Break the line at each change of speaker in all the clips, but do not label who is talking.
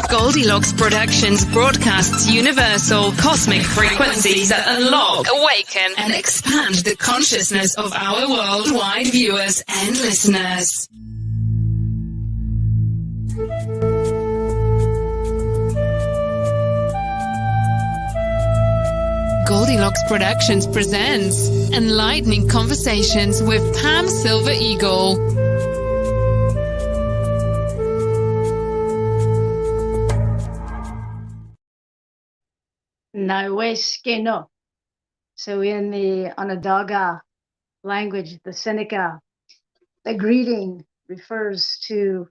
Goldylocks Productions broadcasts universal cosmic frequencies that unlock, awaken, and expand the consciousness of our worldwide viewers and listeners. Goldylocks Productions presents Enlightening Conversations with Pam Silver Eagle.
No es que no. So in the Onondaga language, the Seneca, the greeting refers to,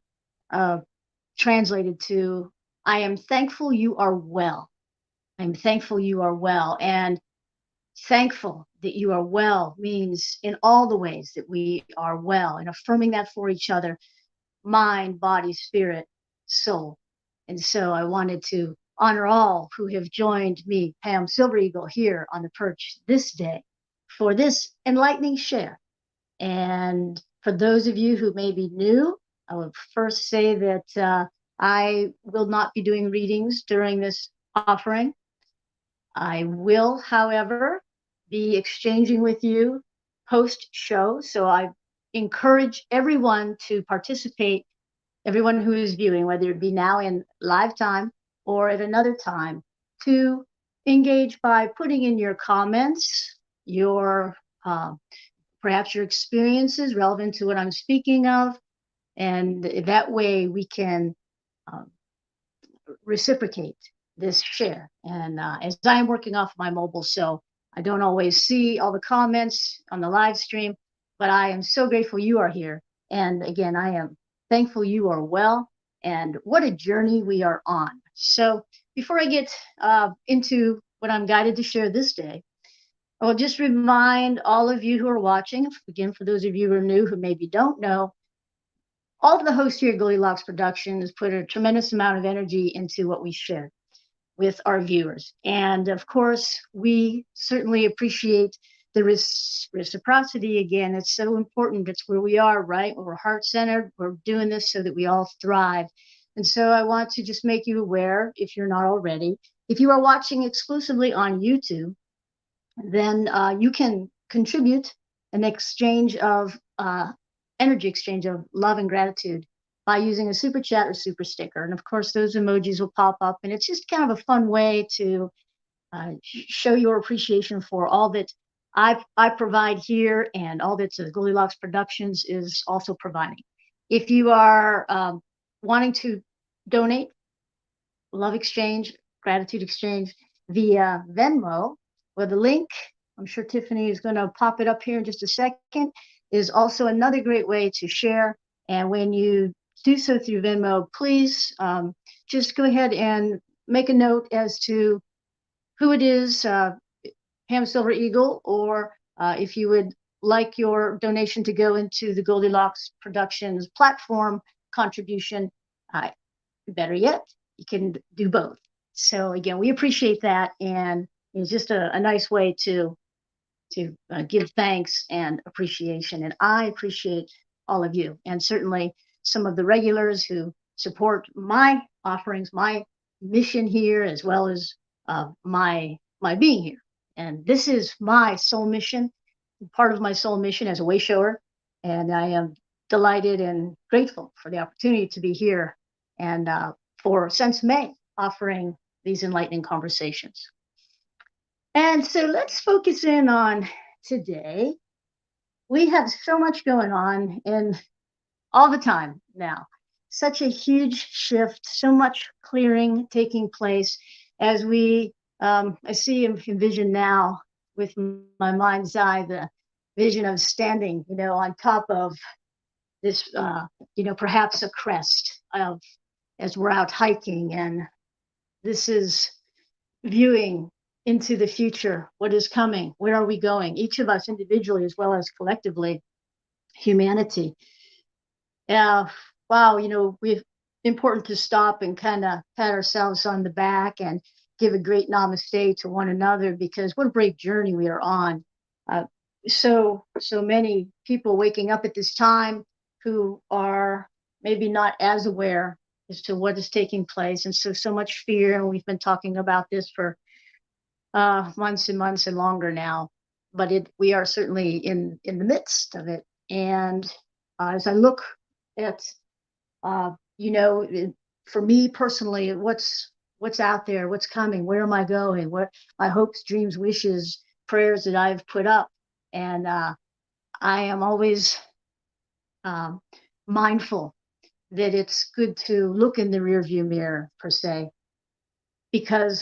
translated to, I am thankful you are well. I'm thankful you are well. And thankful that you are well means in all the ways that we are well, and affirming that for each other, mind, body, spirit, soul. And so I wanted to honor all who have joined me, Pam Silver Eagle, here on the perch this day for this enlightening share. And for those of you who may be new, I would first say that I will not be doing readings during this offering. I will, however, be exchanging with you post-show. So I encourage everyone to participate, everyone who is viewing, whether it be now in live time or at another time, to engage by putting in your comments, your perhaps your experiences relevant to what I'm speaking of, and that way we can reciprocate this share. And as I am working off my mobile, so I don't always see all the comments on the live stream, but I am so grateful you are here. And again, I am thankful you are well, and what a journey we are on. So before I get into what I'm guided to share this day, I will just remind all of you who are watching, again, for those of you who are new, who maybe don't know, all of the hosts here at Goldylocks Productions put a tremendous amount of energy into what we share with our viewers. And of course, we certainly appreciate the reciprocity. Again, it's so important. It's where we are, right? We're heart-centered. We're doing this so that we all thrive. And so I want to just make you aware, if you're not already, if you are watching exclusively on YouTube, then you can contribute an exchange of energy exchange of love and gratitude by using a super chat or super sticker. And of course, those emojis will pop up. And it's just kind of a fun way to show your appreciation for all that I provide here and all that Goldylocks Productions is also providing. If you are wanting to donate, love exchange, gratitude exchange via Venmo, well, the link, I'm sure Tiffany is going to pop it up here in just a second, is also another great way to share. And when you do so through Venmo, please just go ahead and make a note as to who it is, Pam Silver Eagle, or if you would like your donation to go into the Goldylocks Productions platform contribution, better yet, you can do both. So again, we appreciate that, and it's just a nice way to give thanks and appreciation. And I appreciate all of you, and certainly some of the regulars who support my offerings, my mission here, as well as my being here. And this is my soul mission, part of my soul mission as a Wayshower. And I am delighted and grateful for the opportunity to be here and for since May offering these enlightening conversations. And so let's focus in on today. We have so much going on in all the time now. Such a huge shift, so much clearing taking place as we, I see and envision now with my mind's eye, the vision of standing, on top of this, perhaps a crest of, as we're out hiking, and this is viewing into the future, what is coming, where are we going, each of us individually as well as collectively, humanity. Wow, we've important to stop and kind of pat ourselves on the back and give a great namaste to one another, because what a brave journey we are on. So many people waking up at this time who are maybe not as aware as to what is taking place. And so much fear. And we've been talking about this for months and months and longer now. But we are certainly in the midst of it. And as I look at, for me personally, what's out there, what's coming, where am I going, what my hopes, dreams, wishes, prayers that I've put up. And I am always mindful that it's good to look in the rearview mirror, per se, because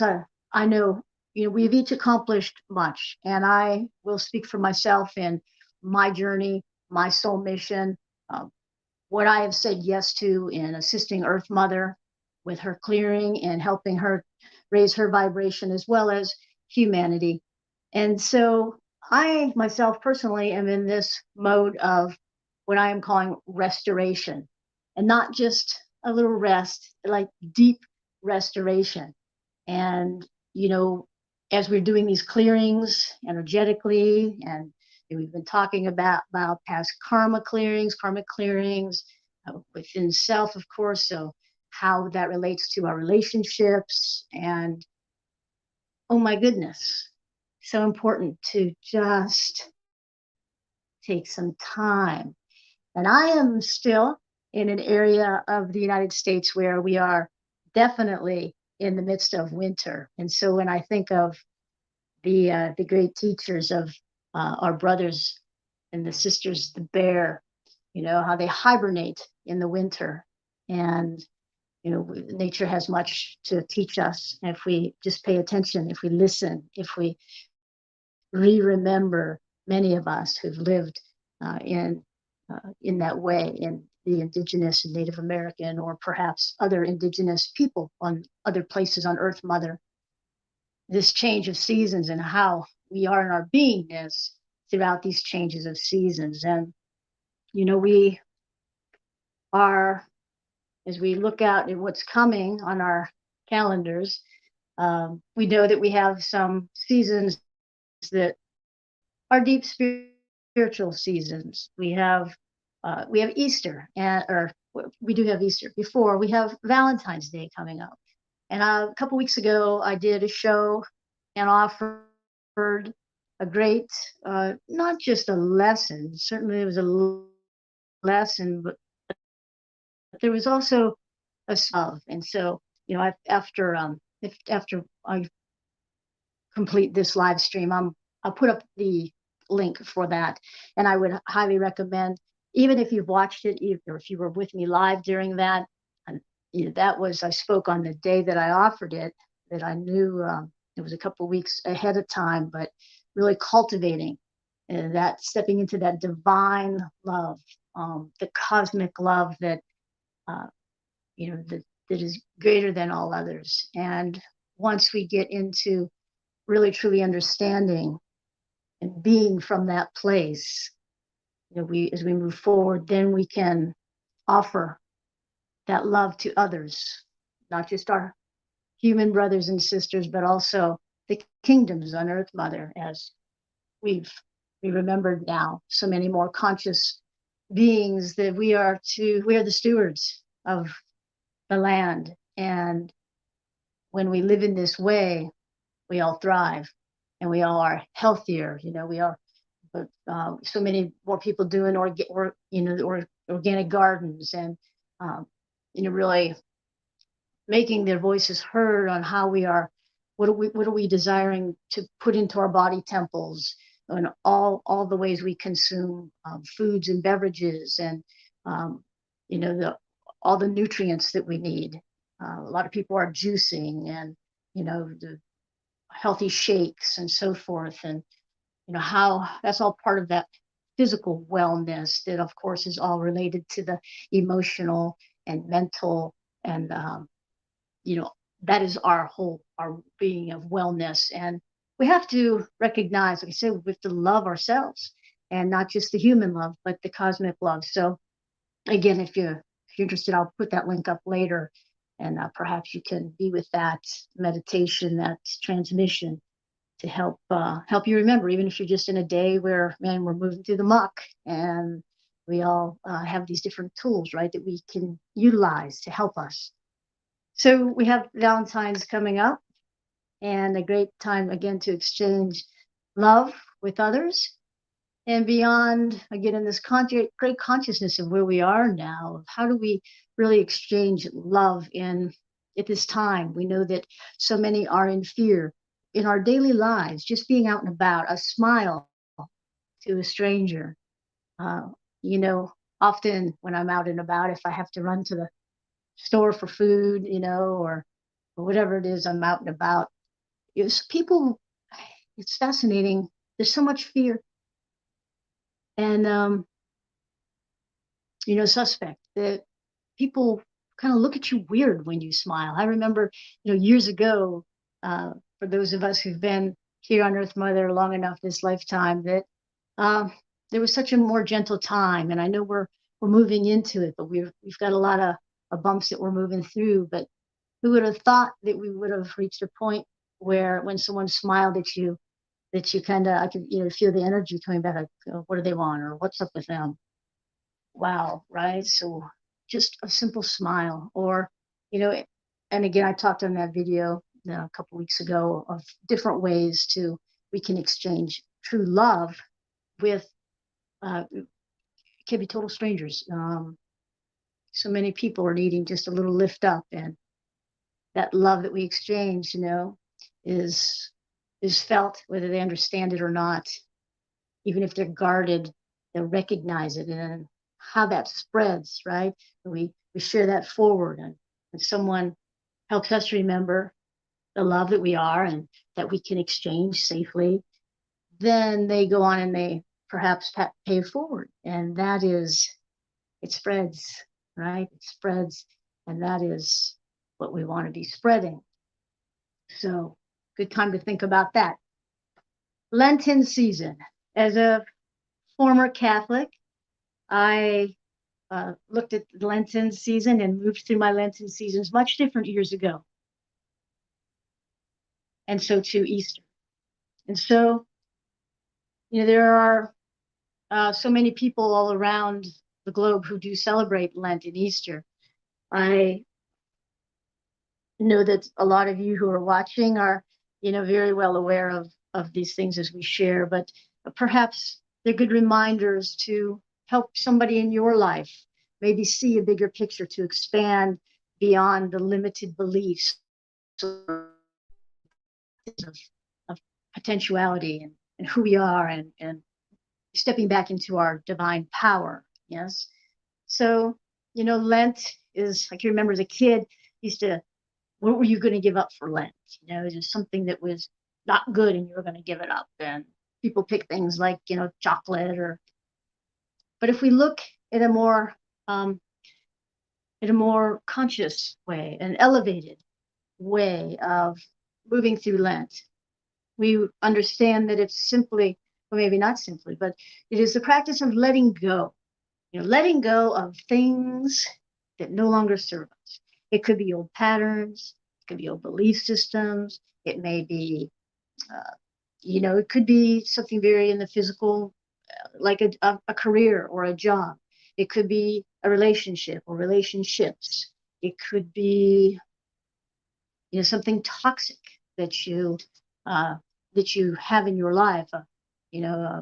I know, we've each accomplished much, and I will speak for myself in my journey, my soul mission, what I have said yes to in assisting Earth Mother with her clearing and helping her raise her vibration, as well as humanity. And so I myself personally am in this mode of what I am calling restoration, and not just a little rest, like deep restoration. And, as we're doing these clearings energetically, and we've been talking about past karmic clearings within self, of course. So how that relates to our relationships. And oh my goodness, so important to just take some time. And I am still in an area of the United States where we are definitely in the midst of winter. And so when I think of the great teachers of our brothers and the sisters, the bear, how they hibernate in the winter. And, nature has much to teach us if we just pay attention, if we listen, if we remember many of us who've lived in that way, in the indigenous and Native American, or perhaps other indigenous people on other places on Earth Mother, this change of seasons and how we are in our beingness throughout these changes of seasons. And, we are, as we look out at what's coming on our calendars, we know that we have some seasons that are deep spiritual seasons. We have Easter, or we do have Easter. Before, we have Valentine's Day coming up. And a couple weeks ago, I did a show and offered a great, not just a lesson. Certainly, it was a lesson, but there was also a love. And so, after I complete this live stream, I'll put up the link for that. And I would highly recommend, even if you've watched it, or if you were with me live during that, I spoke on the day that I offered it, that I knew it was a couple of weeks ahead of time, but really cultivating that, stepping into that divine love, the cosmic love that, that is greater than all others. And once we get into really truly understanding and being from that place, as we move forward, then we can offer that love to others, not just our human brothers and sisters, but also the kingdoms on Earth Mother, as we remembered now, so many more conscious beings that we are the stewards of the land. And when we live in this way, we all thrive, and we all are healthier. We are, so many more people doing organic gardens, and really making their voices heard on how we are, what are we desiring to put into our body temples, and all the ways we consume foods and beverages, and all the nutrients that we need. A lot of people are juicing, and the healthy shakes and so forth, and how that's all part of that physical wellness that, of course, is all related to the emotional and mental, and that is our being of wellness. And we have to recognize, like I said, we have to love ourselves, and not just the human love, but the cosmic love. So again, if you're interested, I'll put that link up later, and perhaps you can be with that meditation, that transmission, to help you remember, even if you're just in a day where, man, we're moving through the muck, and We all have these different tools, right, that we can utilize to help us. So we have Valentine's coming up, and a great time again to exchange love with others. And beyond, again, in this great consciousness of where we are now, how do we really exchange love at this time? We know that so many are in fear in our daily lives, just being out and about, a smile to a stranger. Uh, you know, often when I'm out and about, if I have to run to the store for food, or whatever it is, I'm out and about. People, it's fascinating. There's so much fear and, suspect that people kind of look at you weird when you smile. I remember, years ago, for those of us who've been here on Earth Mother long enough this lifetime, that there was such a more gentle time. And I know we're moving into it, but we've got a lot of bumps that we're moving through. But who would have thought that we would have reached a point where when someone smiled at you, that you kind of, I could, feel the energy coming back, like, what do they want, or what's up with them? Wow, right? So just a simple smile, or, and again, I talked on that video a couple weeks ago of different ways we can exchange true love with, can be total strangers. So many people are needing just a little lift up, and that love that we exchange, is felt whether they understand it or not. Even if they're guarded, they'll recognize it, and how that spreads, right? We share that forward, and someone helps us remember the love that we are and that we can exchange safely. Then they go on and they perhaps pay it forward, and it spreads, right? It spreads, and that is what we want to be spreading. So, good time to think about that. Lenten season. As a former Catholic, I looked at the Lenten season and moved through my Lenten seasons much different years ago. And so too Easter. And so, there are so many people all around the globe who do celebrate Lent and Easter. I know that a lot of you who are watching are, very well aware of these things as we share, but perhaps they're good reminders to help somebody in your life maybe see a bigger picture, to expand beyond the limited beliefs of potentiality and who we are, and stepping back into our divine power. Yes. So, Lent is, I can remember as a kid, what were you going to give up for Lent? It was something that was not good and you were going to give it up. And people pick things like, chocolate but if we look at a more conscious way, an elevated way of moving through Lent, we understand that it's simply, or maybe not simply, but it is the practice of letting go, letting go of things that no longer serve us. It could be old patterns, it could be old belief systems, it may be, it could be something very in the physical, like a career or a job. It could be a relationship or relationships. It could be, something toxic that you have in your life, that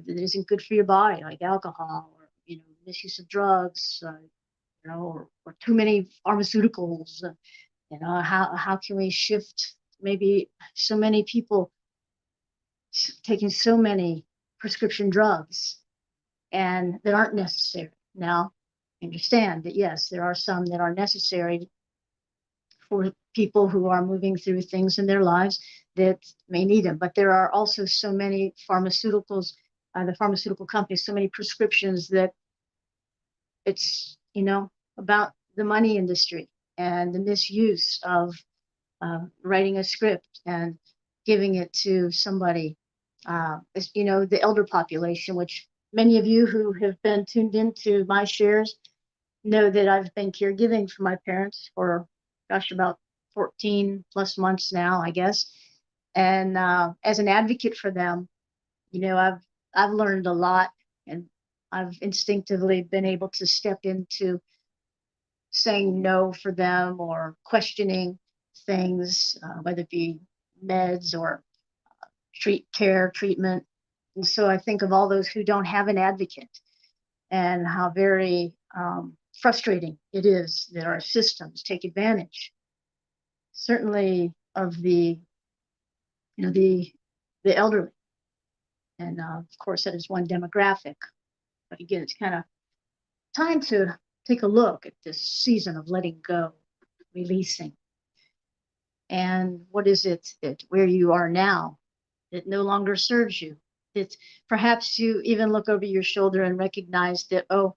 isn't good for your body, like alcohol, or misuse of drugs, or too many pharmaceuticals. How can we shift? Maybe so many people taking so many prescription drugs and that aren't necessary. Now, I understand that yes, there are some that are necessary for people who are moving through things in their lives that may need them, but there are also so many pharmaceuticals, the pharmaceutical companies, so many prescriptions that it's about the money industry and the misuse of writing a script and giving it to somebody, the elder population, which many of you who have been tuned into my shares know that I've been caregiving for my parents for, about 14 plus months now, I guess. And as an advocate for them, I've learned a lot, and I've instinctively been able to step into saying no for them or questioning things, whether it be meds or treatment. And so I think of all those who don't have an advocate and how very frustrating it is that our systems take advantage, certainly of the elderly. And of course, that is one demographic. But again, it's kind of time to take a look at this season of letting go, releasing. And what is it that where you are now that no longer serves you? That perhaps you even look over your shoulder and recognize that, oh,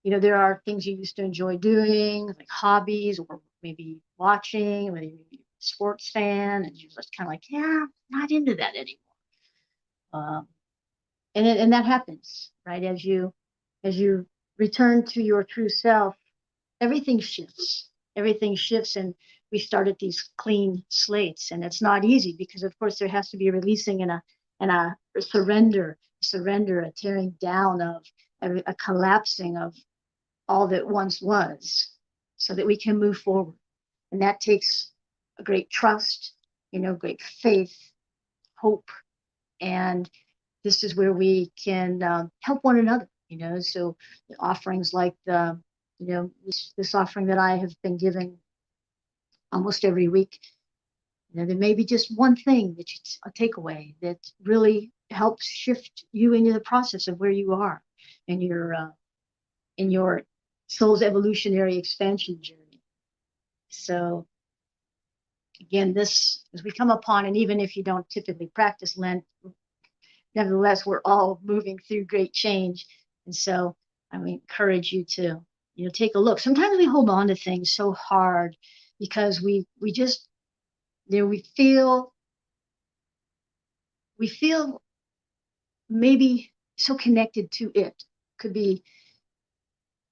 there are things you used to enjoy doing, like hobbies, or maybe watching, maybe you're a sports fan, and you're just kind of like, yeah, not into that anymore. And that happens, right? As you return to your true self, everything shifts. Everything shifts, and we start at these clean slates, and it's not easy because, of course, there has to be a releasing and a surrender, a tearing down of a collapsing of all that once was, so that we can move forward. And that takes a great trust, great faith, hope, and this is where we can help one another. So offerings like this offering that I have been giving almost every week. There may be just one thing that a takeaway that really helps shift you into the process of where you are in your soul's evolutionary expansion journey. So again, this, as we come upon, and even if you don't typically practice Lent, nevertheless, we're all moving through great change. And so I would encourage you to, take a look. Sometimes we hold on to things so hard because we just, we feel maybe so connected to it. Could be,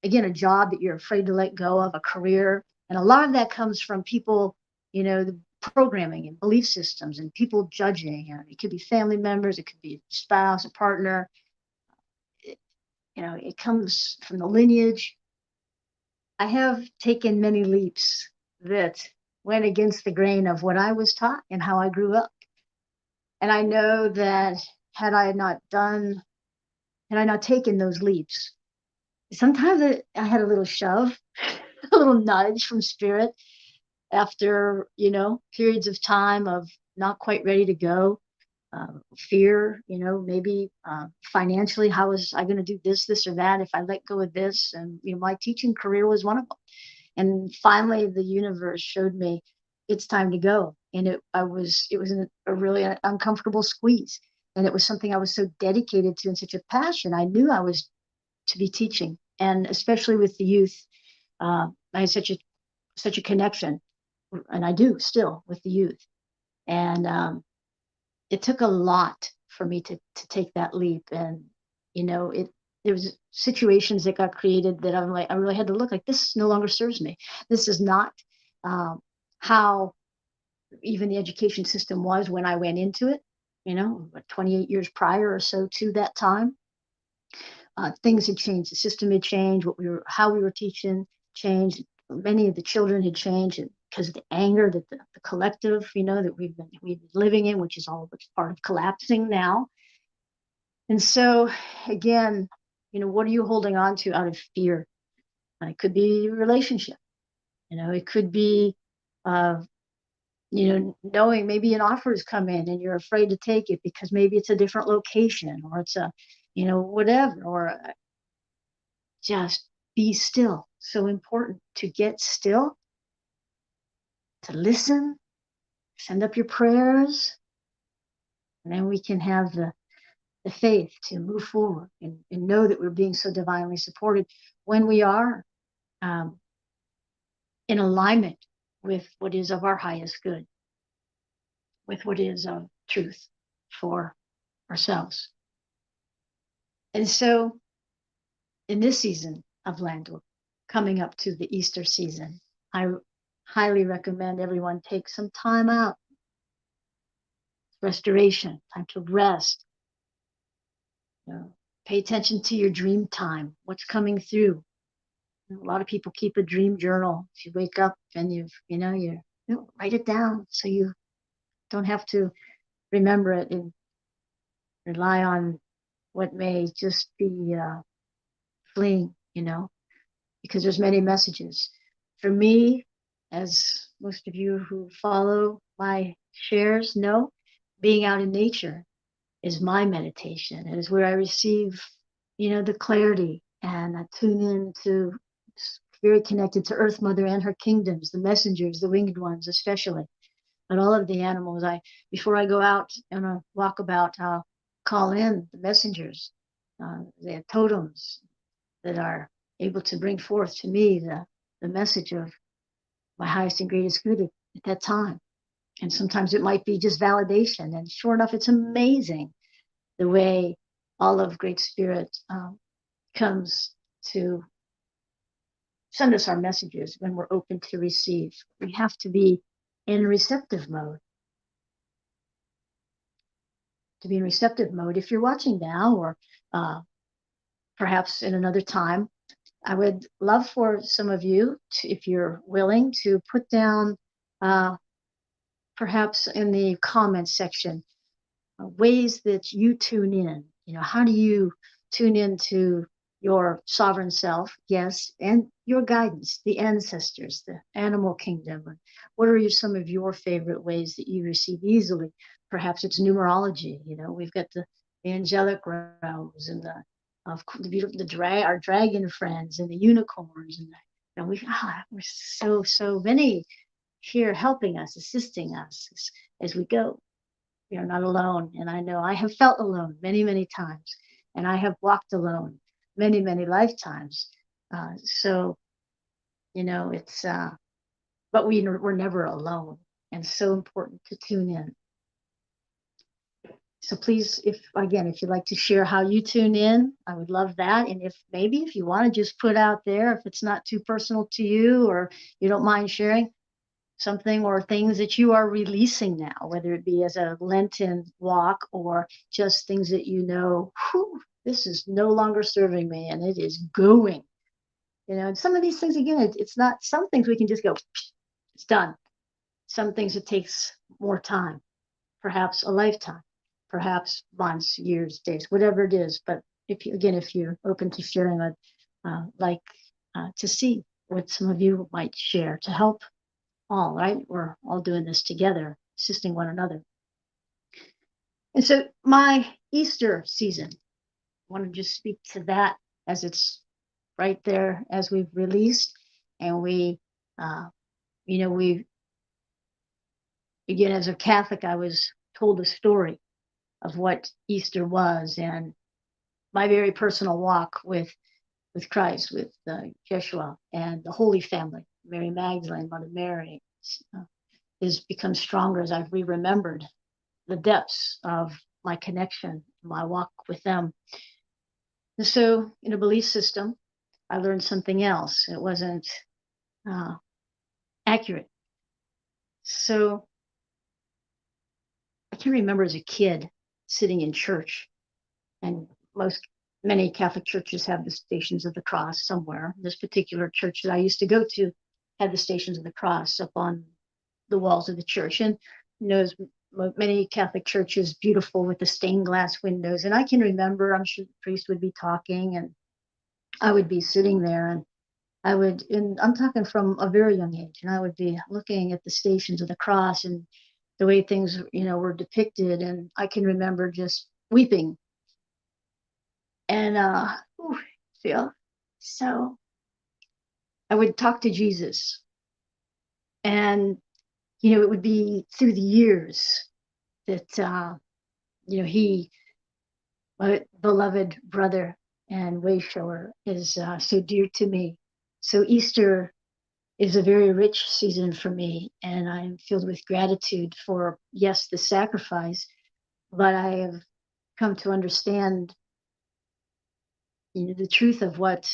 again, a job that you're afraid to let go of, a career. And a lot of that comes from people, the programming and belief systems and people judging. And it could be family members, it could be a spouse, a partner. It comes from the lineage. I have taken many leaps that went against the grain of what I was taught and how I grew up. And I know that had I not taken those leaps, sometimes I had a little shove, a little nudge from spirit after, periods of time of not quite ready to go, fear, maybe financially, how was I going to do this or that if I let go of this? And, my teaching career was one of them. And finally, the universe showed me it's time to go. And it was a really uncomfortable squeeze. And it was something I was so dedicated to and such a passion. I knew I was to be teaching, and especially with the youth. I had such a connection, and I do still with the youth. And it took a lot for me to take that leap. And, there was situations that got created that I'm like, I really had to look like, this no longer serves me. This is not how even the education system was when I went into it, 28 years prior or so to that time. Things had changed. The system had changed. How we were teaching changed. Many of the children had changed because of the anger that the collective, that we've been living in, which is all part of collapsing now. And so, again, what are you holding on to out of fear? It could be a relationship. It could be, knowing maybe an offer has come in and you're afraid to take it because maybe it's a different location, or it's a, whatever, or just be still. So important to get still, to listen, send up your prayers, and then we can have the faith to move forward and know that we're being so divinely supported when we are in alignment with what is of our highest good, with what is of truth for ourselves. And so in this season of Lent, coming up to the Easter season, I highly recommend everyone take some time out. Restoration, time to rest, Pay attention to your dream time, what's coming through. A lot of people keep a dream journal. If you wake up and you write it down so you don't have to remember it and rely on what may just be fleeing, because there's many messages. For me, as most of you who follow my shares know, being out in nature is my meditation. It is where I receive, the clarity, and I tune in to very connected to Earth Mother and her kingdoms, the messengers, the winged ones especially, and all of the animals. Before I go out on a walkabout, I'll call in the messengers, the totems that are able to bring forth to me the message of my highest and greatest good at that time. And sometimes it might be just validation. And sure enough, it's amazing the way all of Great Spirit comes to send us our messages when we're open to receive. We have to be in receptive mode. To be in receptive mode, if you're watching now or perhaps in another time, I would love for some of you, if you're willing, to put down perhaps in the comments section ways that you tune in. How do you tune into your sovereign self? Yes, and your guidance, the ancestors, the animal kingdom. What are some of your favorite ways that you receive easily? Perhaps it's numerology. We've got the angelic realms and the beautiful, our dragon friends and the unicorns, and we're so many here helping us, assisting us as we go. We are not alone, and I know I have felt alone many, many times, and I have walked alone many, many lifetimes. So it's but we're never alone, and so important to tune in. So please, if you'd like to share how you tune in, I would love that. And if you want to just put out there, if it's not too personal to you or you don't mind sharing something or things that you are releasing now, whether it be as a Lenten walk or just things that this is no longer serving me and it is going. And some of these things, again, it's not, some things we can just go, it's done. Some things it takes more time, perhaps a lifetime, perhaps months, years, days, whatever it is. But if you're open to sharing, I'd like to see what some of you might share to help all, right? We're all doing this together, assisting one another. And so my Easter season, I want to just speak to that as it's right there as we've released. And again, as a Catholic, I was told a story of what Easter was, and my very personal walk with Christ, with Yeshua and the Holy Family, Mary Magdalene, Mother Mary, has become stronger as I've remembered the depths of my connection, my walk with them. And so in a belief system, I learned something else. It wasn't accurate. So I can remember as a kid sitting in church, and many Catholic churches have the Stations of the Cross somewhere. This particular church that I used to go to had the Stations of the Cross up on the walls of the church. And as many Catholic churches, beautiful with the stained glass windows. And I can remember, I'm sure the priest would be talking and I would be sitting there, and I'm talking from a very young age, and I would be looking at the Stations of the Cross and the way things, were depicted. And I can remember just weeping. And so I would talk to Jesus, and it would be through the years that he, my beloved brother and Wayshower, is so dear to me. So Easter is a very rich season for me, and I'm filled with gratitude for, yes, the sacrifice, but I have come to understand the truth of what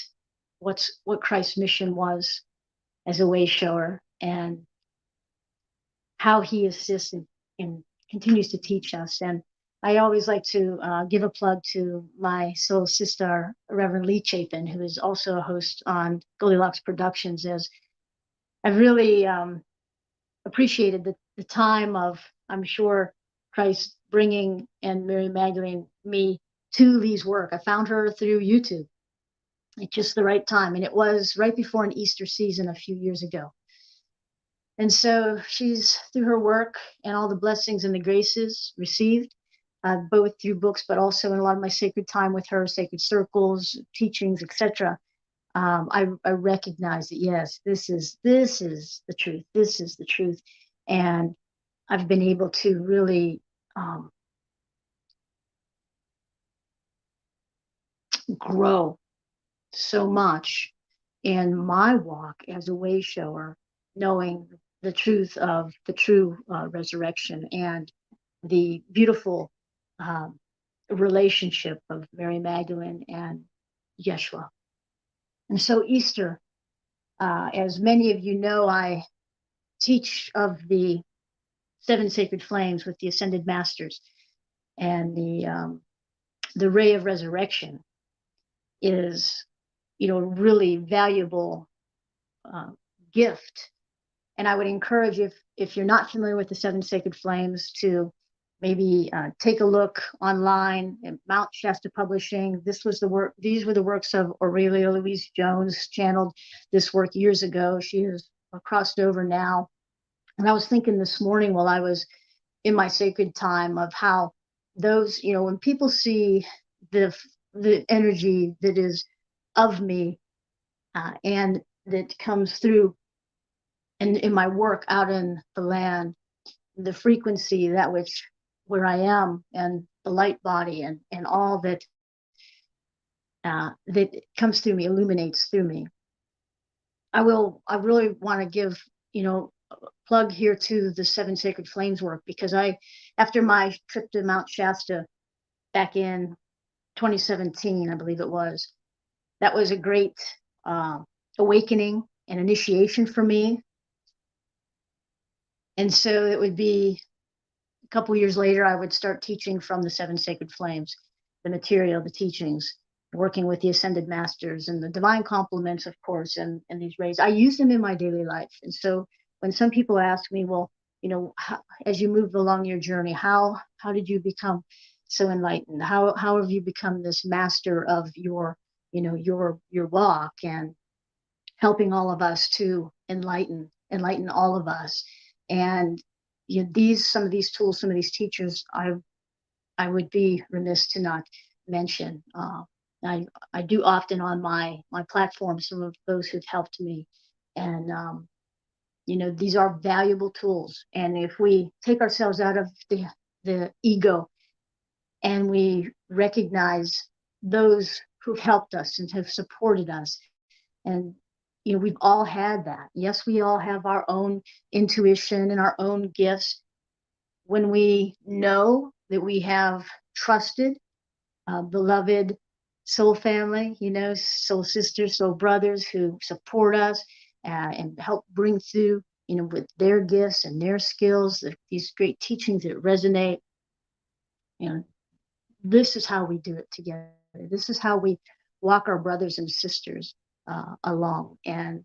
Christ's mission was as a way shower, and how he assists and continues to teach us. And I always like to give a plug to my soul sister, Reverend Lee Chapin, who is also a host on Goldylocks Productions. As I've really appreciated the time of, I'm sure, Christ bringing and Mary Magdalene me to Lee's work. I found her through YouTube at just the right time, and it was right before an Easter season a few years ago. And so she's, through her work and all the blessings and the graces received, both through books, but also in a lot of my sacred time with her, sacred circles, teachings, etc. I recognize that, yes, this is the truth. This is the truth. And I've been able to really grow so much in my walk as a wayshower, knowing the truth of the true resurrection and the beautiful relationship of Mary Magdalene and Yeshua. And so Easter, as many of you know, I teach of the 7 sacred flames with the ascended masters, and the ray of resurrection is, really valuable gift. And I would encourage, if you're not familiar with the 7 sacred flames, to maybe take a look online at Mount Shasta Publishing. These were the works of Aurelia Louise Jones, channeled this work years ago. She has crossed over now. And I was thinking this morning while I was in my sacred time of how those, when people see the energy that is of me and that comes through and in my work out in the land, the frequency where I am, and the light body and all that that comes through me, illuminates through me. I really want to give, plug here to the 7 sacred flames work, because after my trip to Mount Shasta back in 2017, I believe it was, that was a great awakening and initiation for me. And so it would be a couple years later, I would start teaching from the 7 sacred flames, the material, the teachings, working with the ascended masters and the divine complements, of course, and these rays. I use them in my daily life. And so when some people ask me, well, as you moved along your journey, how did you become so enlightened? How have you become this master of your walk, and helping all of us to enlighten all of us? And some of these tools, some of these teachers, I would be remiss to not mention. I do often on my platform some of those who've helped me, and these are valuable tools. And if we take ourselves out of the ego and we recognize those who've helped us and have supported us, and we've all had that. Yes, we all have our own intuition and our own gifts. When we know that we have trusted, beloved soul family, soul sisters, soul brothers who support us and help bring through, with their gifts and their skills, these great teachings that resonate. This is how we do it together. This is how we walk our brothers and sisters along. And,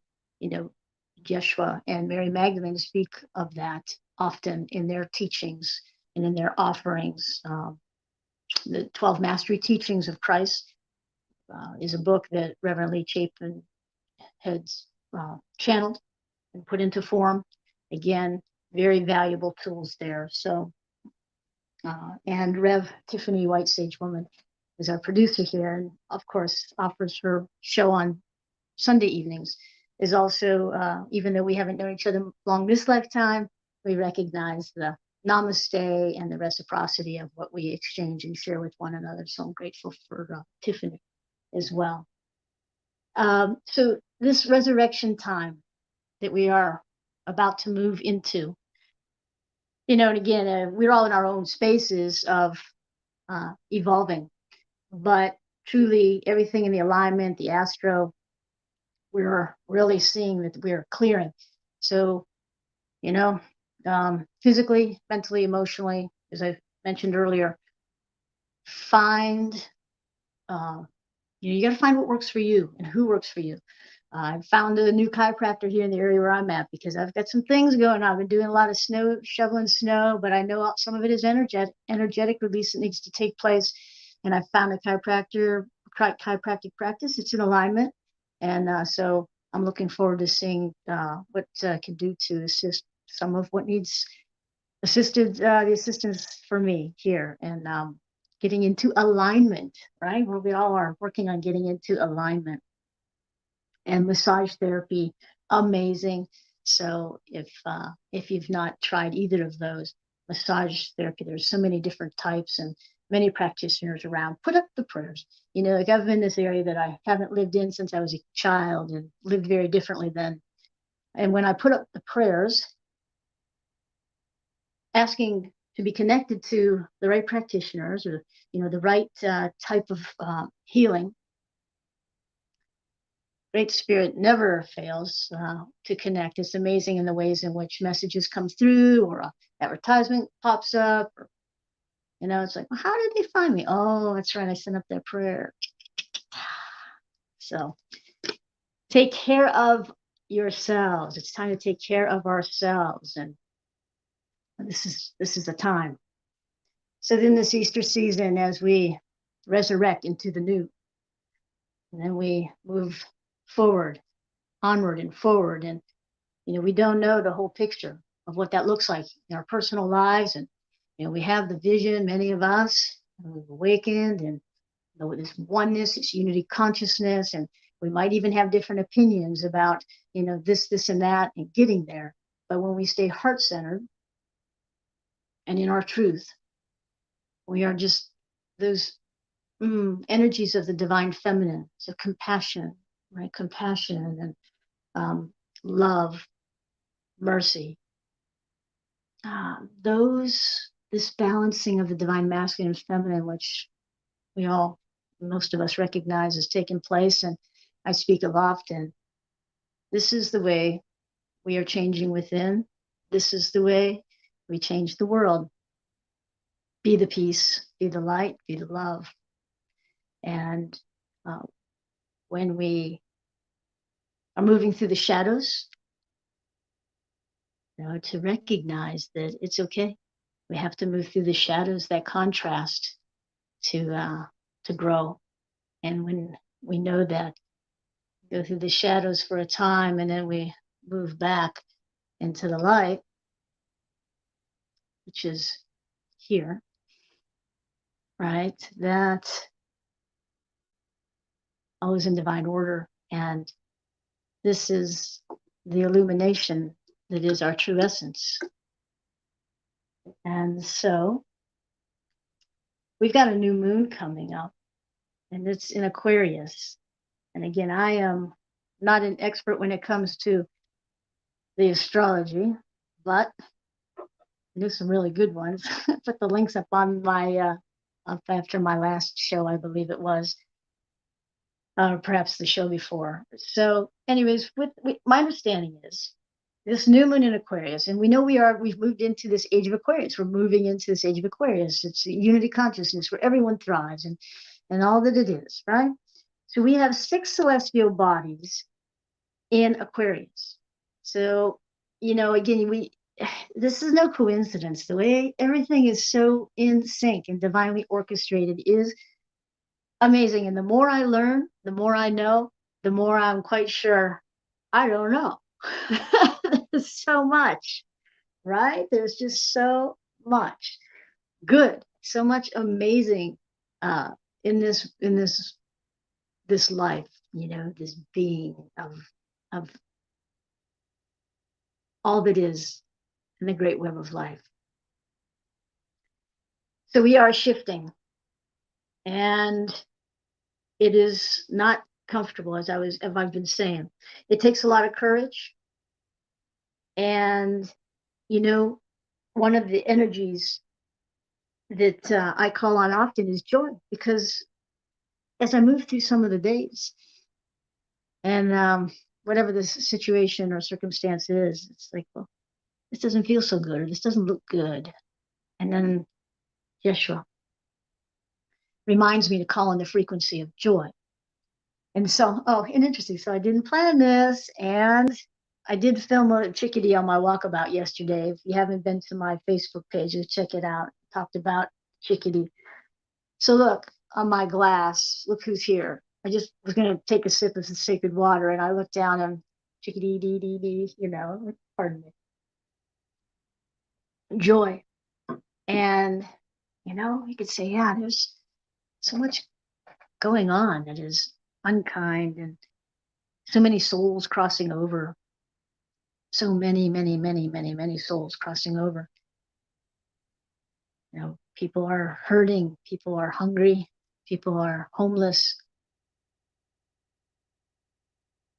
Yeshua and Mary Magdalene speak of that often in their teachings and in their offerings. The 12 Mastery Teachings of Christ is a book that Reverend Lee Chapin has channeled and put into form. Again, very valuable tools there. So, and Rev Tiffany White Sage Woman is our producer here, and of course offers her show on Sunday evenings. Is also, even though we haven't known each other long this lifetime, we recognize the namaste and the reciprocity of what we exchange and share with one another. So I'm grateful for Tiffany as well. So this resurrection time that we are about to move into, and again, we're all in our own spaces of evolving, but truly everything in the alignment, the astro, we're really seeing that we're clearing. So, physically, mentally, emotionally, as I mentioned earlier, find, you got to find what works for you and who works for you. I found a new chiropractor here in the area where I'm at because I've got some things going on. I've been doing a lot of shoveling snow, but I know some of it is energetic release that needs to take place. And I found a chiropractic practice. It's in alignment. And so I'm looking forward to seeing what I can do to assist some of what needs the assistance for me here, and getting into alignment, right? Where we all are working on getting into alignment. And massage therapy, amazing. So if you've not tried either of those, massage therapy, there's so many different types and many practitioners around. Put up the prayers. Like I've been in this area that I haven't lived in since I was a child and lived very differently then. And when I put up the prayers, asking to be connected to the right practitioners or the right type of healing, Great Spirit never fails to connect. It's amazing in the ways in which messages come through, or an advertisement pops up, or it's like, well, how did they find me? Oh, that's right, I sent up that prayer. So take care of yourselves. It's time to take care of ourselves, and this is the time. So then this Easter season, as we resurrect into the new, and then we move forward, onward and forward. And, we don't know the whole picture of what that looks like in our personal lives. And, we have the vision, many of us, and we've awakened, and this oneness, this unity consciousness. And we might even have different opinions about, this and that and getting there. But when we stay heart-centered and in our truth, we are just those energies of the divine feminine. So compassion, right? Compassion and love, mercy. This balancing of the divine masculine and feminine, which most of us recognize has taken place, and I speak of often. This is the way we are changing within. This is the way we change the world. Be the peace, be the light, be the love. And when we are moving through the shadows, to recognize that it's okay. We have to move through the shadows, that contrast, to grow. And when we know that, go through the shadows for a time, and then we move back into the light, which is here, right? That always in divine order. And this is the illumination that is our true essence. And so we've got a new moon coming up, and it's in Aquarius. And again, I am not an expert when it comes to the astrology, but I know some really good ones. Put the links up on my up after my last show, I believe it was, or perhaps the show before. So, anyways, my understanding is this new moon in Aquarius, and we know we've moved into this age of Aquarius. We're moving into this age of Aquarius. It's a unity consciousness where everyone thrives and all that it is, right? So we have 6 celestial bodies in Aquarius. So, again, this is no coincidence. The way everything is so in sync and divinely orchestrated is amazing. And the more I learn, the more I know, the more I'm quite sure I don't know. There's so much, right? There's just so much good, so much amazing in this life, this being of all that is in the great web of life. So we are shifting, and it is not comfortable, as I've been saying. It takes a lot of courage, and one of the energies that I call on often is joy, because as I move through some of the days, and whatever the situation or circumstance is, it's like, well, this doesn't feel so good, or this doesn't look good. And then Yeshua, reminds me to call on the frequency of joy. And so, and interesting. So I didn't plan this, and I did film a chickadee on my walkabout yesterday. If you haven't been to my Facebook page, just check it out. I talked about chickadee. So look on my glass. Look who's here. I just was going to take a sip of the sacred water, and I looked down and chickadee, dee, dee, dee, pardon me. Joy. And, you could say, yeah, there's so much going on that is unkind, and so many souls crossing over. So many, many, many, many, many souls crossing over. People are hurting, people are hungry, people are homeless.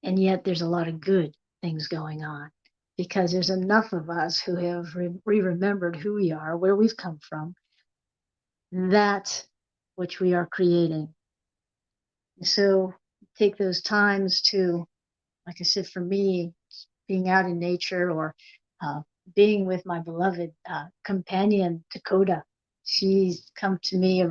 And yet there's a lot of good things going on, because there's enough of us who have remembered who we are, where we've come from, that which we are creating. So take those times to, like I said, for me, being out in nature, or being with my beloved companion, Dakota. She's come to me,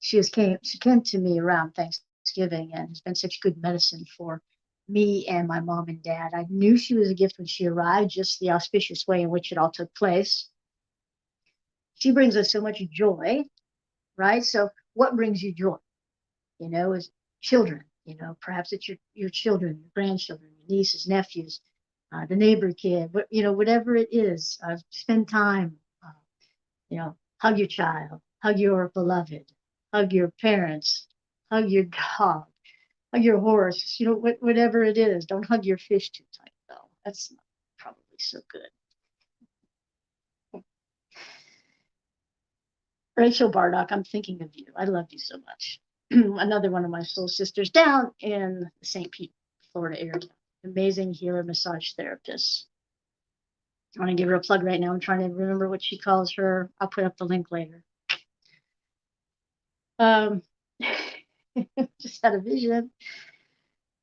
she came to me around Thanksgiving, and has been such good medicine for me and my mom and dad. I knew she was a gift when she arrived, just the auspicious way in which it all took place. She brings us so much joy, right? So what brings you joy? Is children. Perhaps it's your children, your grandchildren, your nieces, nephews, the neighbor kid, whatever it is. Spend time, hug your child, hug your beloved, hug your parents, hug your dog, hug your horse, whatever it is. Don't hug your fish too tight, though. That's not probably so good. Rachel Bardock, I'm thinking of you. I love you so much. Another one of my soul sisters down in the St. Pete, Florida area. Amazing healer, massage therapist. I want to give her a plug right now. I'm trying to remember what she calls her. I'll put up the link later. Just had a vision.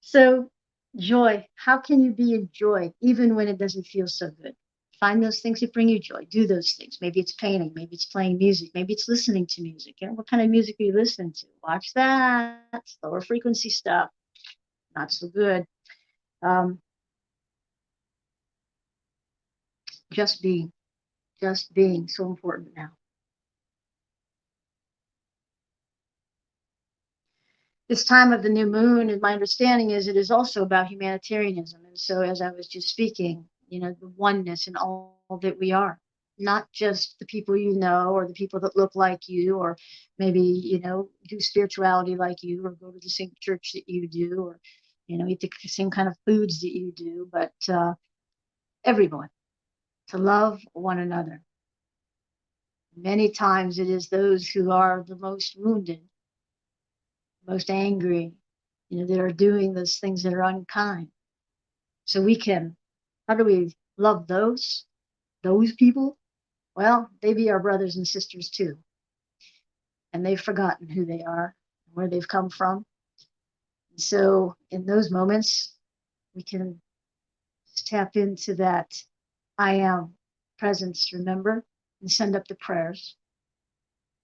So joy, how can you be in joy even when it doesn't feel so good? Find those things that bring you joy. Do those things. Maybe it's painting. Maybe it's playing music. Maybe it's listening to music. What kind of music are you listening to? Watch that. Lower frequency stuff. Not so good. Just being. So important now. This time of the new moon, and my understanding is it is also about humanitarianism. And so as I was just speaking, the oneness in all that we are, not just the people or the people that look like you, or maybe, do spirituality like you, or go to the same church that you do, or, eat the same kind of foods that you do, but everyone, to love one another. Many times it is those who are the most wounded, most angry, that are doing those things that are unkind. So how do we love those people? Well, they be our brothers and sisters too. And they've forgotten who they are, where they've come from. And so in those moments, we can tap into that I am presence, remember, and send up the prayers.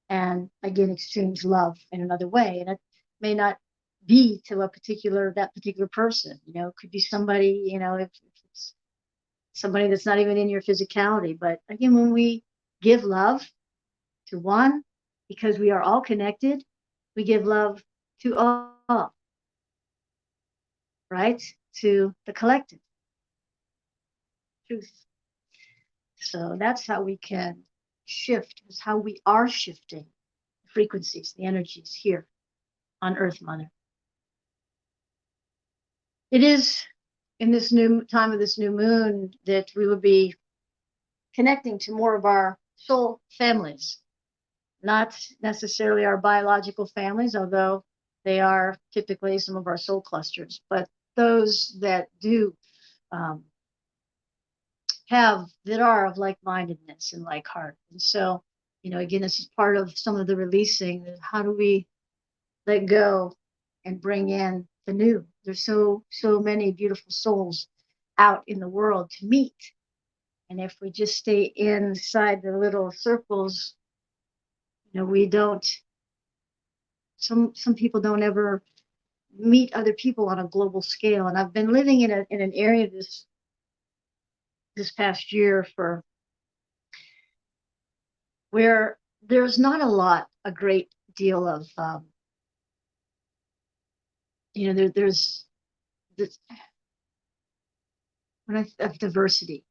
And again, exchange love in another way. And it may not be to that particular person. It could be somebody, if it's somebody that's not even in your physicality. But again, when we give love to one, because we are all connected, we give love to all, right? To the collective truth. So that's how we can shift. It's how we are shifting the frequencies, the energies here on Earth Mother. It is in this new time of this new moon that we will be connecting to more of our soul families, not necessarily our biological families, although they are typically some of our soul clusters, but those that do that are of like-mindedness and like heart. And so, again, this is part of some of the releasing. How do we let go and bring in the new? There's so many beautiful souls out in the world to meet. And if we just stay inside the little circles, we don't some people don't ever meet other people on a global scale. And I've been living in an area this past year where there's not a great deal of there's this of diversity.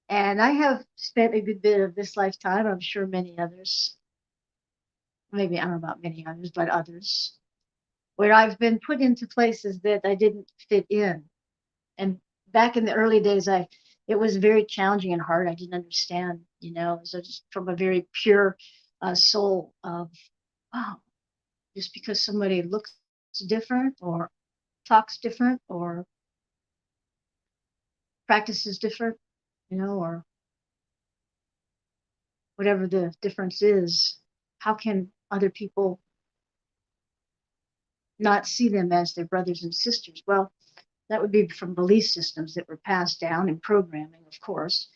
And I have spent a good bit of this lifetime, I'm sure many others, maybe I don't know about many others, but others, where I've been put into places that I didn't fit in. And back in the early days, it was very challenging and hard. I didn't understand, so just from a very pure soul of, wow, just because somebody looks different or talks different or practices different, or whatever the difference is, how can other people not see them as their brothers and sisters? Well, that would be from belief systems that were passed down in programming, of course.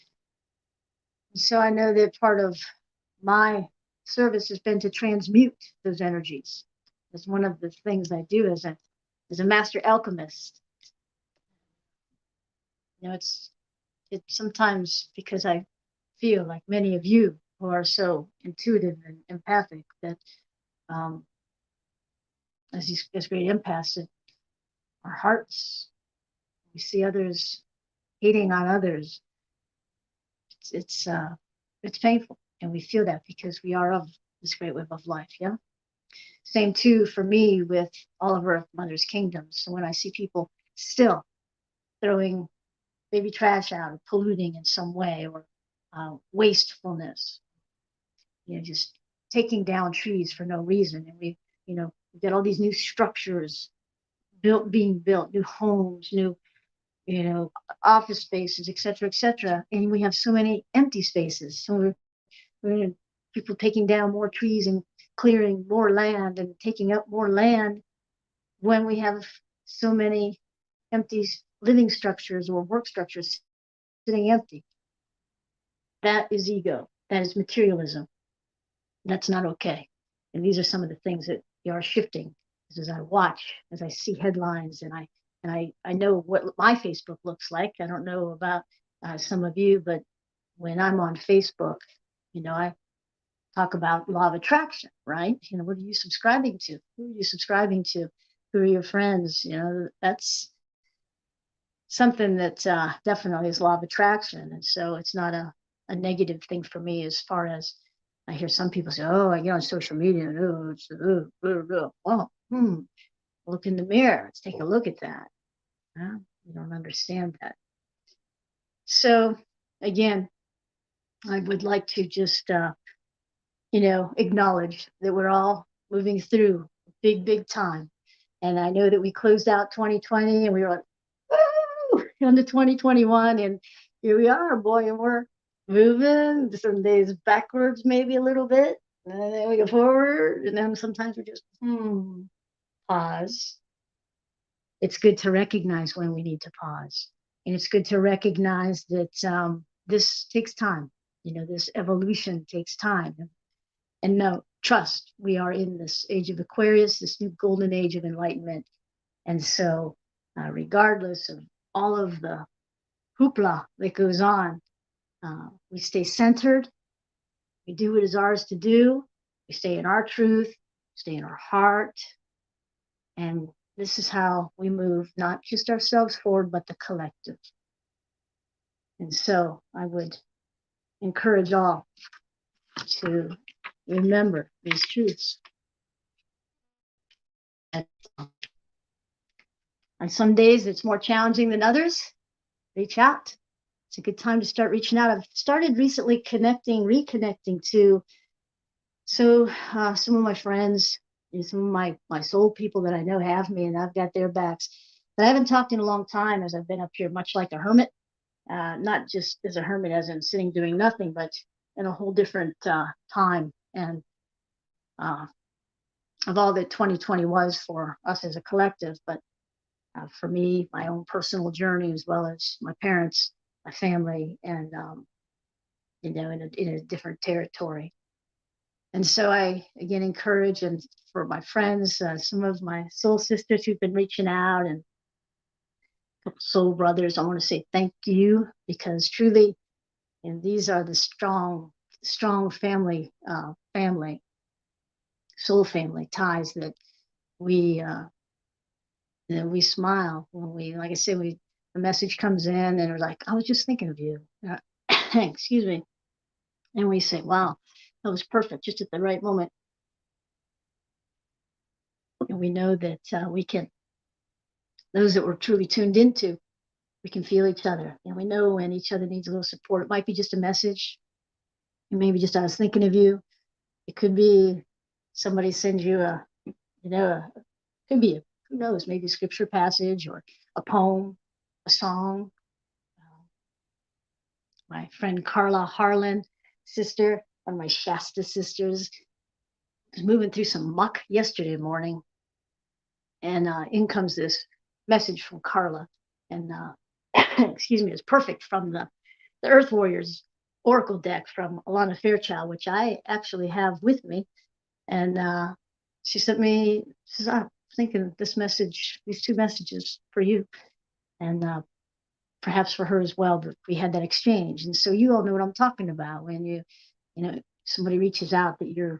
And so I know that part of my service has been to transmute those energies. That's one of the things I do as a master alchemist. It's sometimes because I feel like many of you who are so intuitive and empathic that as great empaths, that our hearts, we see others hating on others. It's painful, and we feel that because we are of this great web of life. Yeah. Same too for me with all of Earth Mother's kingdoms. So when I see people still throwing baby trash out or polluting in some way, or wastefulness, just taking down trees for no reason, and we get all these new structures being built, new homes, new office spaces, etc., and we have so many empty spaces. So we're people taking down more trees and clearing more land and taking up more land when we have so many empty living structures or work structures sitting empty. That is ego. That is materialism. That's not okay. And these are some of the things that are shifting as I watch, as I see headlines, and I know what my Facebook looks like. I don't know about some of you, but when I'm on Facebook, I talk about law of attraction, right? What are you subscribing to? Who are you subscribing to? Who are your friends? That's something that definitely is law of attraction. And so it's not a negative thing for me, as far as I hear some people say, oh, I get on social media, and it's well, look in the mirror. Let's take a look at that. You don't understand that. So again, I would like to just acknowledge that we're all moving through big time. And I know that we closed out 2020 and we were like, woo, into 2021, and here we are, boy, and we're moving some days backwards, maybe a little bit, and then we go forward, and then sometimes we just pause. It's good to recognize when we need to pause, and it's good to recognize that this takes time. This evolution takes time. And no, trust, we are in this age of Aquarius, this new golden age of enlightenment. And so regardless of all of the hoopla that goes on, we stay centered, we do what is ours to do, we stay in our truth, stay in our heart, and this is how we move not just ourselves forward, but the collective. And so I would encourage all to remember these truths. On some days it's more challenging than others. Reach out. It's a good time to start reaching out. I've started recently reconnecting to some of my friends, some of my soul people that I know have me, and I've got their backs. But I haven't talked in a long time, as I've been up here much like a hermit, not just as a hermit as in sitting doing nothing, but in a whole different time and of all that 2020 was for us as a collective. But for me, my own personal journey, as well as my parents, my family, and in a different territory. And so I, again, encourage, and for my friends, some of my soul sisters who've been reaching out, and a couple soul brothers, I want to say thank you, because truly, and these are the strong family, soul family ties that we smile when we, like I said, the message comes in and we're like, I was just thinking of you. Excuse me. And we say, wow, that was perfect, just at the right moment. And we know that we can, those that we're truly tuned into, we can feel each other. And we know when each other needs a little support. It might be just a message. And maybe just I was thinking of you. It could be somebody sends you could be who knows, maybe a scripture passage or a poem, a song. My friend Carla Harlan, sister, one of my Shasta sisters, was moving through some muck yesterday morning, and in comes this message from Carla, and excuse me, it's perfect, from the Earth Warriors Oracle deck from Alana Fairchild, which I actually have with me, and she sent me. She says, "I'm thinking this message, these two messages for you, and perhaps for her as well." But we had that exchange, and so you all know what I'm talking about when somebody reaches out that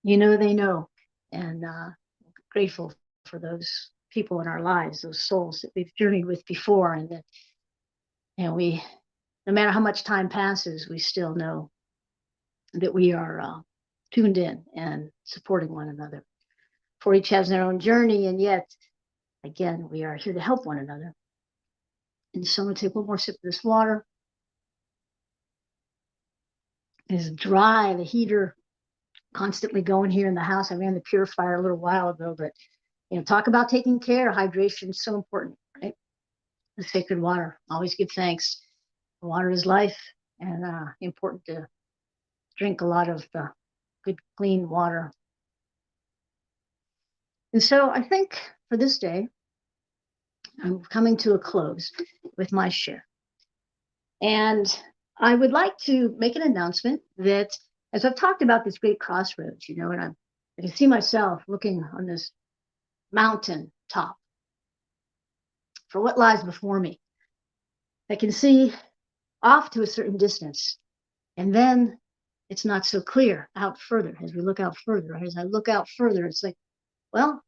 they know, and grateful for those people in our lives, those souls that we've journeyed with before, and that we, no matter how much time passes, we still know that we are tuned in and supporting one another. For each has their own journey, and yet again we are here to help one another. And so I'm going to take one more sip of this water. It's dry, the heater constantly going here in the house. I ran the purifier a little while ago, but talk about taking care. Hydration is so important, right? The sacred water. Always give thanks. Water is life, and important to drink a lot of the good, clean water. And so I think for this day, I'm coming to a close with my share. And I would like to make an announcement that, as I've talked about this great crossroads, and I can see myself looking on this mountain top for what lies before me. I can see off to a certain distance, and then it's not so clear out further. As we look out further, right? As I look out further, it's like, well,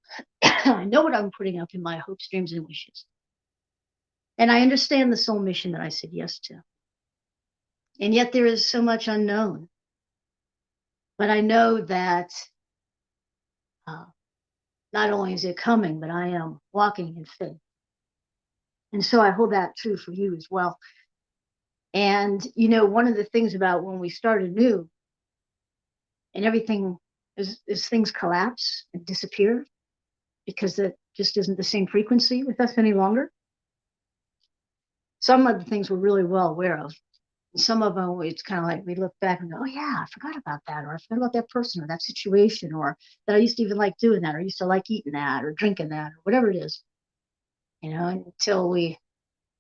I know what I'm putting up in my hopes, dreams, and wishes. And I understand the soul mission that I said yes to. And yet there is so much unknown. But I know that not only is it coming, but I am walking in faith. And so I hold that true for you as well. And, one of the things about when we started new and everything is things collapse and disappear because it just isn't the same frequency with us any longer. Some of the things we're really well aware of. Some of them, it's kind of like we look back and go, oh yeah, I forgot about that, or I forgot about that person or that situation, or that I used to even like doing that, or I used to like eating that or drinking that, or whatever it is, until we,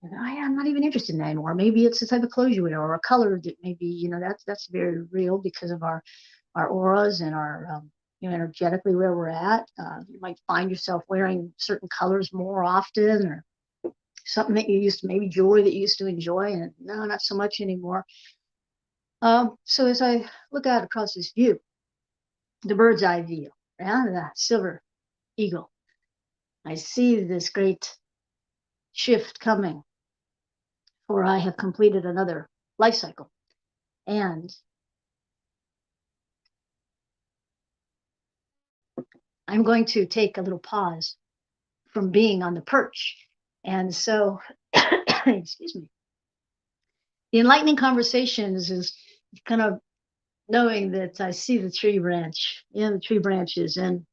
oh yeah, I'm not even interested in that anymore. Maybe it's the type of clothes you wear or a color that maybe, that's very real because of our auras and our, energetically where we're at. You might find yourself wearing certain colors more often, or something that you used to, maybe jewelry that you used to enjoy, and no, not so much anymore. So as I look out across this view, the bird's eye view, the Silver Eagle, I see this great shift coming, for I have completed another life cycle. And I'm going to take a little pause from being on the perch. And so, excuse me, the Enlightening Conversations is kind of knowing that I see the tree branch, the tree branches, and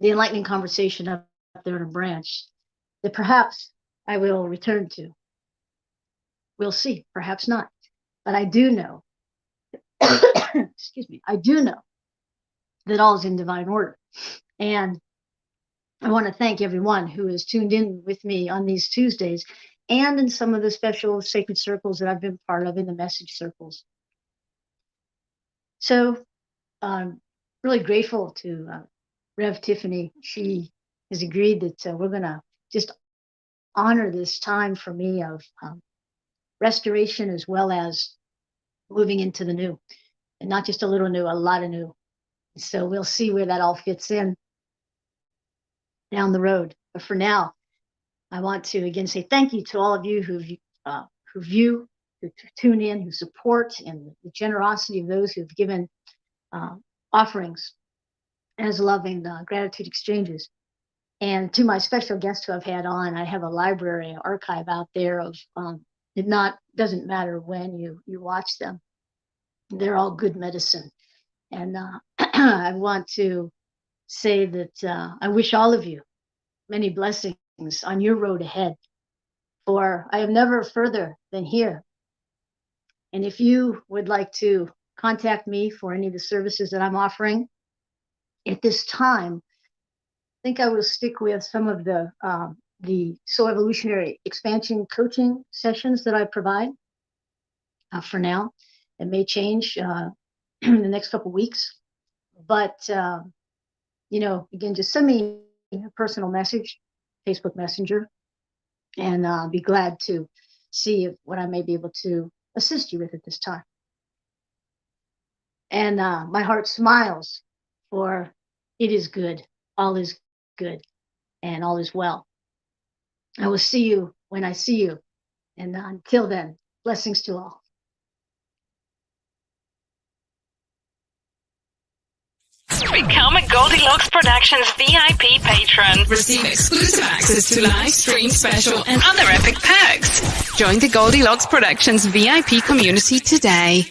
the enlightening conversation up there in a branch that perhaps I will return to. We'll see, perhaps not. But I do know, excuse me, I do know that all is in divine order. And I want to thank everyone who is tuned in with me on these Tuesdays and in some of the special sacred circles that I've been part of, in the message circles. So I'm really grateful to Rev Tiffany. She has agreed that we're going to just honor this time for me of restoration as well as moving into the new, and not just a little new, a lot of new. So we'll see where that all fits in down the road. But for now, I want to again say thank you to all of you who view, who tune in, who support, and the generosity of those who've given offerings as loving gratitude exchanges. And to my special guests who I've had on, I have a library archive out there of doesn't matter when you watch them. They're all good medicine. And I want to say that I wish all of you many blessings on your road ahead, for I am never further than here. And if you would like to contact me for any of the services that I'm offering at this time, I think I will stick with some of the Soul Evolutionary Expansion coaching sessions that I provide for now. It may change in the next couple of weeks, but again, just send me a personal message, Facebook Messenger, and I'll be glad to see what I may be able to assist you with at this time. And my heart smiles, for it is good, all is good, and all is well. I will see you when I see you. And until then, blessings to all.
Become a Goldylocks Productions VIP patron. Receive exclusive access to live stream special and other epic perks. Join the Goldylocks Productions VIP community today.